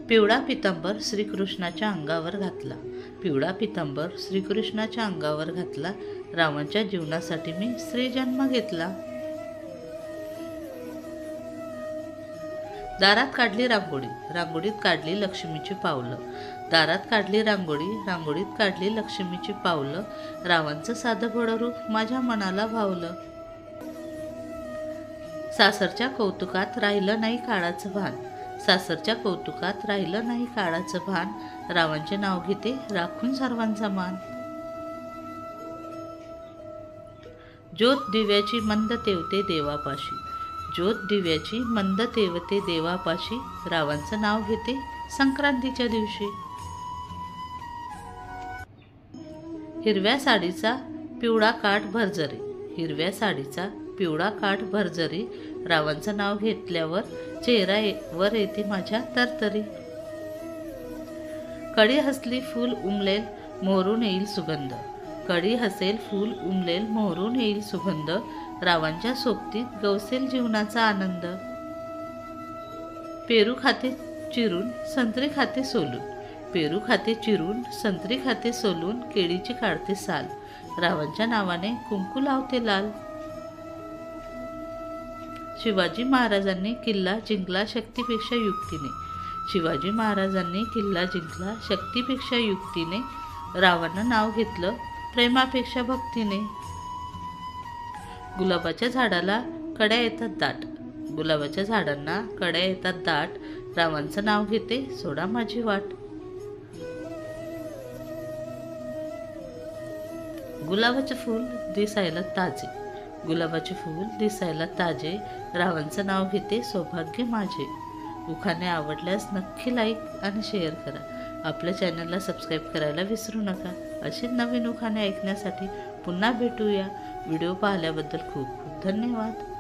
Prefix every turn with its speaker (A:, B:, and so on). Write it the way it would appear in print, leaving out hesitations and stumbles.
A: पिवळा पितांबर श्रीकृष्णाच्या अंगावर घातला, पिवळा पितांबर श्रीकृष्णाच्या अंगावर घातला, रावणाच्या जीवनासाठी मी स्त्रीजन्म घेतला। दारात काढली रांगोळी, रांगोळीत काढली लक्ष्मीची पावलं, दारात काढली रांगोळी, रांगोळीत काढली लक्ष्मीची पावलं, रावणाचं साधं भोळं रूप माझ्या मनाला भावलं। सासरच्या कौतुकात राहिलं नाही काळाचं भान, सासरच्या कौतुकात राहिलं नाही काळाचं भान, रावणाचे नाव घेते राखून सर्वांचा मान। ज्योत दिव्याची मंद तेवते देवापाशी, ज्योत दिव्याची मंद तेवते देवापाशी, रावणाचं नाव घेते संक्रांतीच्या दिवशी। हिरव्या साडीचा पिवळा काठ भरजरी, हिरव्या साडीचा पिवळा काठ भरजरी, रावणाचं नाव घेतल्यावर चेहऱ्यावर येते माझ्या तरतरी। कळी हसली फूल उमलेल मोहरून येईल सुगंध, कळी हसेल फूल उमलेल मोहरून येईल सुगंध, रावणाच्या सोबतीत गवसेल जीवनाचा आनंद। पेरू खाते चिरून संत्री खाते सोलून, पेरू खाते चिरून संत्री खाते सोलून, केळीची काढते साल, रावणाच्या नावाने कुंकू लावते लाल। शिवाजी महाराजांनी किल्ला जिंकला शक्तीपेक्षा युक्तीने, शिवाजी महाराजांनी किल्ला जिंकला शक्तीपेक्षा युक्तीने, रावणानं नाव घेतलं प्रेमापेक्षा भक्तीने। गुलाबाच्या झाडाला कड्या येतात दाट, गुलाबाच्या झाडांना कड्या येतात दाट, रावणाचं नाव घेते सोडा माझी वाट। गुलाबाचे फूल दिसायला ताजे, गुलाबाचे फूल दिसायला ताजे, रावणाचं नाव घेते सौभाग्य माझे। उखाणे आवडल्यास नक्की लाईक आणि शेअर करा, आपल्या चॅनलला सबस्क्राईब करायला विसरू नका। असे नवीन उखाणे ऐकण्यासाठी पुन्हा भेटूया। व्हिडिओ पाहिल्याबद्दल खूप खूप धन्यवाद।